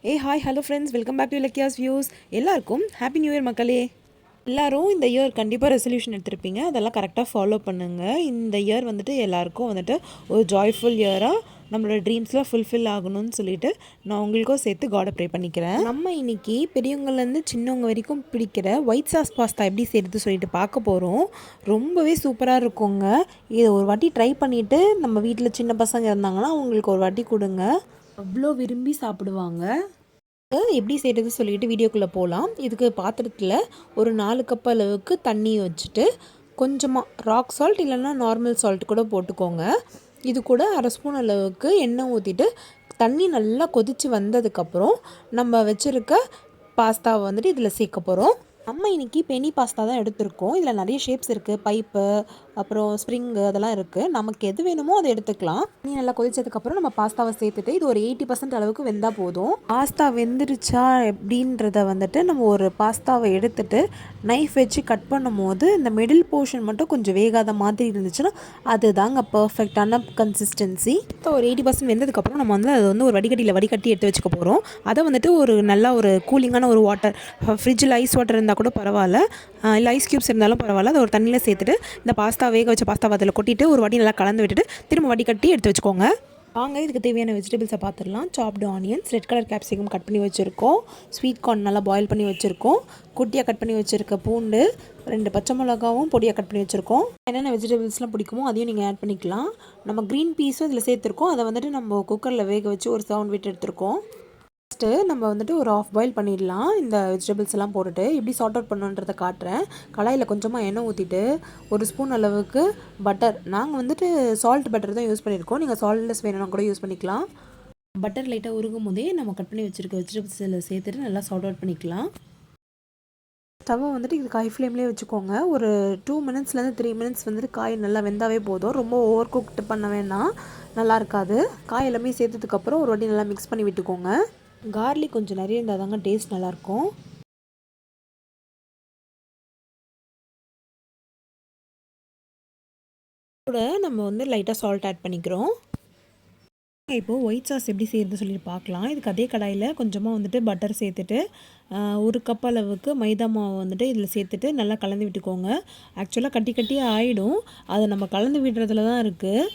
Hi hello friends, welcome back to Ilakkiya's views. எல்லாருக்கும் happy new year மக்களே. எல்லோரும் இந்த இயர் கண்டிப்பாக ரெசல்யூஷன் எடுத்திருப்பீங்க, அதெல்லாம் கரெக்டாக ஃபாலோ பண்ணுங்கள். இந்த இயர் வந்துட்டு எல்லாருக்கும் வந்துட்டு ஒரு ஜாய்ஃபுல் இயராக நம்மளோட ட்ரீம்ஸ்லாம் ஃபுல்ஃபில் ஆகணும்னு சொல்லிட்டு நான் உங்களுக்கும் சேர்த்து காடை ப்ரே பண்ணிக்கிறேன். நம்ம இன்றைக்கி பெரியவங்கலேருந்து சின்னவங்க வரைக்கும் பிடிக்கிற ஒயிட் சாஸ் பாஸ்தா எப்படி செய்கிறது சொல்லிட்டு பார்க்க போகிறோம். ரொம்பவே சூப்பராக இருக்குங்க. இதை ஒரு வாட்டி ட்ரை பண்ணிவிட்டு நம்ம வீட்டில் சின்ன பசங்க இருந்தாங்கன்னா அவங்களுக்கு ஒரு வாட்டி கொடுங்க, அவ்வளோ விரும்பி சாப்பிடுவாங்க. எப்படி செய்கிறது சொல்லிட்டு வீடியோக்குள்ளே போகலாம். இதுக்கு பாத்திரத்தில் ஒரு 4 கப் அளவுக்கு தண்ணி வச்சுட்டு கொஞ்சமாக ராக் சால்ட் இல்லைன்னா நார்மல் சால்ட் கூட போட்டுக்கோங்க. இது கூட 1/2 ஸ்பூன் அளவுக்கு எண்ணெய் ஊற்றிட்டு தண்ணி நல்லா கொதித்து வந்ததுக்கப்புறம் நம்ம வச்சுருக்க பாஸ்தாவை வந்துட்டு இதில் சேர்க்க போகிறோம். நம்ம இன்றைக்கி பெனி பாஸ்தா தான் எடுத்திருக்கோம். இதில் நிறைய ஷேப்ஸ் இருக்குது, பைப்பு, அப்புறம் ஸ்ப்ரிங்கு, அதெல்லாம் இருக்குது. நமக்கு எது வேணுமோ அதை எடுத்துக்கலாம். தண்ணி நல்லா கொதிச்சதுக்கப்புறம் நம்ம பாஸ்தாவை சேர்த்துட்டு இது ஒரு 80% அளவுக்கு வெந்தால் போதும். பாஸ்தா வெந்துருச்சா எப்படின்றத வந்துட்டு நம்ம ஒரு பாஸ்தாவை எடுத்துட்டு நைஃப் வச்சு கட் பண்ணும் போது இந்த மிடில் போர்ஷன் மட்டும் கொஞ்சம் வேகாத மாதிரி இருந்துச்சுன்னா அதுதாங்க பர்ஃபெக்டான கன்சிஸ்டன்சி. இப்போ ஒரு 80% வெந்ததுக்கப்புறம் நம்ம வந்து அதை வந்து ஒரு வடிகட்டியில் வடிகட்டி எடுத்து வச்சுக்க போகிறோம். அதை வந்துட்டு ஒரு நல்லா ஒரு கூலிங்கான ஒரு வாட்டர், ஃப்ரிட்ஜில் ஐஸ் வாட்டர் இருந்தால் கூட பரவாயில்ல, இல்லை ஐஸ் க்யூப்ஸ் இருந்தாலும் பரவாயில்ல, அதை ஒரு தண்ணியில் சேர்த்துட்டு இந்த பாஸ்தா வேக வச்ச பாஸ்தாவை அதில் கொட்டிட்டு ஒரு வாட்டி நல்லா கலந்து விட்டுட்டு திரும்ப வடிகட்டி எடுத்து வச்சுக்கோங்க. வாங்க இதுக்கு தேவையான வெஜிடபிள்ஸை பார்த்துடலாம். சாப்டு onions, red colour capsicum cut பண்ணி வச்சுருக்கோம், ஸ்வீட் கார்ன் நல்லா பாயில் பண்ணி வச்சுருக்கோம், குட்டியாக கட் பண்ணி வச்சுருக்க பூண்டு, 2 பச்சை மிளகாவும் பொடியாக கட் பண்ணி வச்சுருக்கோம். என்னென்ன வெஜிடபிள்ஸ்லாம் பிடிக்குமோ அதையும் நீங்கள் ஆட் பண்ணிக்கலாம். நம்ம க்ரீன் பீஸும் இதில் சேர்த்துருக்கோம். அதை வந்துட்டு நம்ம குக்கரில் வேக வச்சு ஒரு சவுண்ட் விட்டு எடுத்துருக்கோம். ஃபஸ்ட்டு நம்ம வந்துட்டு ஒரு ஆஃப் பாயில் பண்ணிடலாம். இந்த வெஜிடபிள்ஸ் எல்லாம் போட்டுட்டு எப்படி சார்ட் அவுட் பண்ணுன்றதை காட்டுறேன். கடாயில் கொஞ்சமாக எண்ணெய் ஊற்றிட்டு 1 ஸ்பூன் அளவுக்கு பட்டர், நாங்கள் வந்துட்டு சால்ட் பட்டர் தான் யூஸ் பண்ணியிருக்கோம், நீங்கள் சால்ட்லெஸ் வேணும்னா கூட யூஸ் பண்ணிக்கலாம். பட்டர் லைட்டாக உருகும் போதே நம்ம கட் பண்ணி வச்சுருக்க வெஜிடபிள்ஸில் சேர்த்துட்டு நல்லா சார்ட் அவுட் பண்ணிக்கலாம். ஸ்டவ்வை வந்துட்டு இது ஹை ஃப்ளேம்லேயே வச்சுக்கோங்க. ஒரு 2 மினிட்ஸ்லேருந்து 3 மினிட்ஸ் வந்துட்டு காய் நல்லா வெந்தாவே போதும். ரொம்ப ஓவர் குக்டு பண்ண வேணாம், நல்லா இருக்காது. காய் எல்லாமே சேர்த்ததுக்கப்புறம் ஒரு வாட்டி நல்லா மிக்ஸ் பண்ணி விட்டுக்கோங்க. கார்லிக் கொஞ்சம் நிறைய இருந்தால் தாங்க டேஸ்ட் நல்லாயிருக்கும். கூட நம்ம வந்து லைட்டாக சால்ட் ஆட் பண்ணிக்கிறோம். இப்போது ஒயிட் சாஸ் எப்படி செய்கிறது சொல்லிட்டு பார்க்கலாம். இதுக்கு அதே கடாயில் கொஞ்சமாக வந்துட்டு பட்டர் சேர்த்துட்டு 1 கப் அளவுக்கு மைதா மாவு வந்துட்டு இதில் சேர்த்துட்டு நல்லா கலந்து விட்டுக்கோங்க. ஆக்சுவலாக கட்டி கட்டியாக ஆகிடும், அதை நம்ம கலந்து விடுறதுல தான் இருக்குது.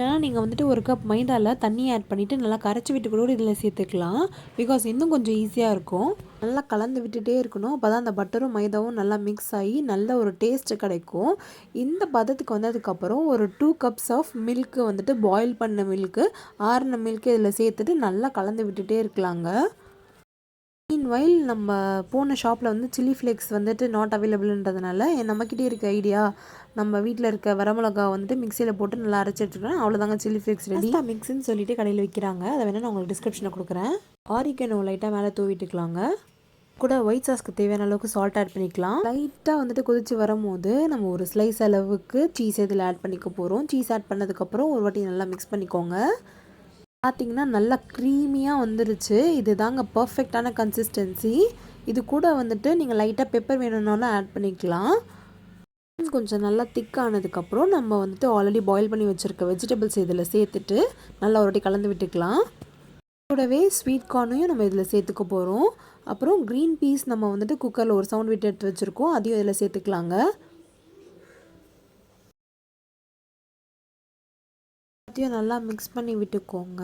ஏன்னா நீங்கள் வந்துட்டு 1 கப் மைதாவில் தண்ணி ஆட் பண்ணிவிட்டு நல்லா கரைச்சி விட்டு கூட இதில் சேர்த்துக்கலாம். பிகாஸ் இன்னும் கொஞ்சம் ஈஸியாக இருக்கும். நல்லா கலந்து விட்டுட்டே இருக்கணும், அப்போ தான் அந்த பட்டரும் மைதாவும் நல்லா மிக்ஸ் ஆகி நல்ல ஒரு டேஸ்ட்டு கிடைக்கும். இந்த பதத்துக்கு வந்ததுக்கப்புறம் ஒரு 2 கப்ஸ் ஆஃப் மில்க்கு வந்துட்டு பாயில் பண்ண மில்க்கு, ஆறின மில்க்கு இதில் சேர்த்துட்டு நல்லா கலந்து விட்டுட்டே இருக்கலாங்க. மீன்வைல் நம்ம போன ஷாப்பில் வந்து சில்லி ஃப்ளேக்ஸ் வந்துட்டு நாட் அவைலபிள்ன்றதுனால நம்மக்கிட்டே இருக்க ஐடியா, நம்ம வீட்டில் இருக்க வரமிளகா வந்துட்டு மிக்சியில் போட்டு நல்லா அரைச்சி எடுத்துக்கிறேன். அவ்வளோதாங்க, சில்லி ஃப்ளேக்ஸ் ரெடி. மிக்ஸுன்னு சொல்லிட்டு கடையில் விற்கிறாங்க, அதை வேணால் நான் உங்களுக்கு டிஸ்கிரிப்ஷனில் கொடுக்குறேன். ஆரிகனோ லைட்டாக மேலே தூவிட்டுக்கலாங்க. கூட ஒயிட் சாஸ்க்கு தேவையான அளவுக்கு சால்ட் ஆட் பண்ணிக்கலாம். லைட்டாக வந்துட்டு கொதித்து வரும்போது நம்ம ஒரு ஸ்லைஸ் அளவுக்கு சீஸ் இதில் ஆட் பண்ணிக்க போகிறோம். சீஸ் ஆட் பண்ணதுக்கப்புறம் ஒரு வாட்டி நல்லா மிக்ஸ் பண்ணிக்கோங்க. பார்த்திங்கன்னா நல்லா க்ரீமியாக வந்துருச்சு. இது தாங்க பர்ஃபெக்டான கன்சிஸ்டன்சி. இது கூட வந்துட்டு நீங்கள் லைட்டாக பெப்பர் வேணும்னாலும் ஆட் பண்ணிக்கலாம். கொஞ்சம் நல்லா திக்கானதுக்கப்புறம் நம்ம வந்துட்டு ஆல்ரெடி பாயில் பண்ணி வச்சுருக்க வெஜிடபிள்ஸ் இதில் சேர்த்துட்டு நல்லா ஒரு வாட்டி கலந்து விட்டுக்கலாம். கூடவே ஸ்வீட் கார்னையும் நம்ம இதில் சேர்த்துக்க போகிறோம். அப்புறம் க்ரீன் பீஸ் நம்ம வந்துட்டு குக்கரில் ஒரு சவுண்ட் விட்டு எடுத்து வச்சுருக்கோம், அதையும் இதில் சேர்த்துக்கலாங்க. எல்லாத்தையும் நல்லா மிக்ஸ் பண்ணி விட்டுக்கோங்க.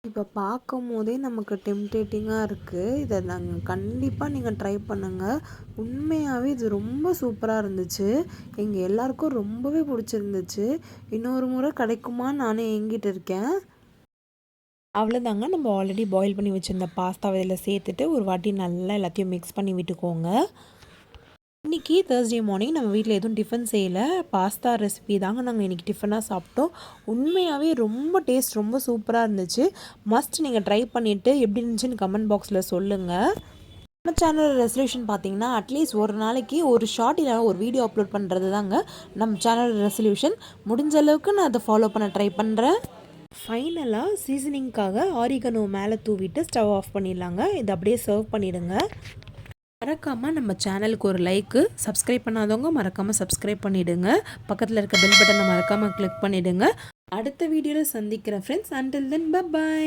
இப்போ பார்க்கும் போதே நமக்கு டெம்டேட்டிங்காக இருக்குது. இதை நாங்கள் கண்டிப்பாக நீங்கள் ட்ரை பண்ணுங்கள். உண்மையாகவே இது ரொம்ப சூப்பராக இருந்துச்சு. எங்கள் எல்லாருக்கும் ரொம்பவே பிடிச்சிருந்துச்சு. இன்னொரு முறை கிடைக்குமான்னு நானே ஏங்கிட்டு இருக்கேன். அவ்வளோதாங்க, நம்ம ஆல்ரெடி பாயில் பண்ணி வச்சுருந்த பாஸ்தாவை இதில் சேர்த்துட்டு ஒரு வாட்டி நல்லா எல்லாத்தையும் மிக்ஸ் பண்ணி விட்டுக்கோங்க. இன்றைக்கி தேர்ஸ்டே மார்னிங் நம்ம வீட்டில் எதுவும் டிஃபன் செய்யலை, பாஸ்தா ரெசிபி தாங்க நாங்கள் இன்றைக்கி டிஃபனாக சாப்பிட்டோம். உண்மையாகவே ரொம்ப டேஸ்ட் ரொம்ப சூப்பராக இருந்துச்சு. மஸ்ட் நீங்கள் ட்ரை பண்ணிவிட்டு எப்படி இருந்துச்சுன்னு கமெண்ட் பாக்ஸில் சொல்லுங்கள். நம்ம சேனல் ரெசல்யூஷன் பார்த்தீங்கன்னா அட்லீஸ்ட் ஒரு நாளைக்கு ஒரு ஷார்ட் இல்லை ஒரு வீடியோ அப்லோட் பண்ணுறது தாங்க நம்ம சேனல் ரெசல்யூஷன். முடிஞ்ச அளவுக்கு நான் அதை ஃபாலோ பண்ண ட்ரை பண்ணுறேன். ஃபைனலாக சீசனிங்காக ஆரிகனோ மேலே தூவிட்டு ஸ்டவ் ஆஃப் பண்ணிடலாங்க. இதை அப்படியே சர்வ் பண்ணிவிடுங்க. மறக்காமல் நம்ம சேனலுக்கு ஒரு லைக்கு, சப்ஸ்கிரைப் பண்ணாதவங்க மறக்காமல் சப்ஸ்கிரைப் பண்ணிவிடுங்க. பக்கத்தில் இருக்க பெல் பட்டனை மறக்காமல் கிளிக் பண்ணிவிடுங்க. அடுத்த வீடியோவில் சந்திக்கிறேன் ஃப்ரெண்ட்ஸ். Until then by.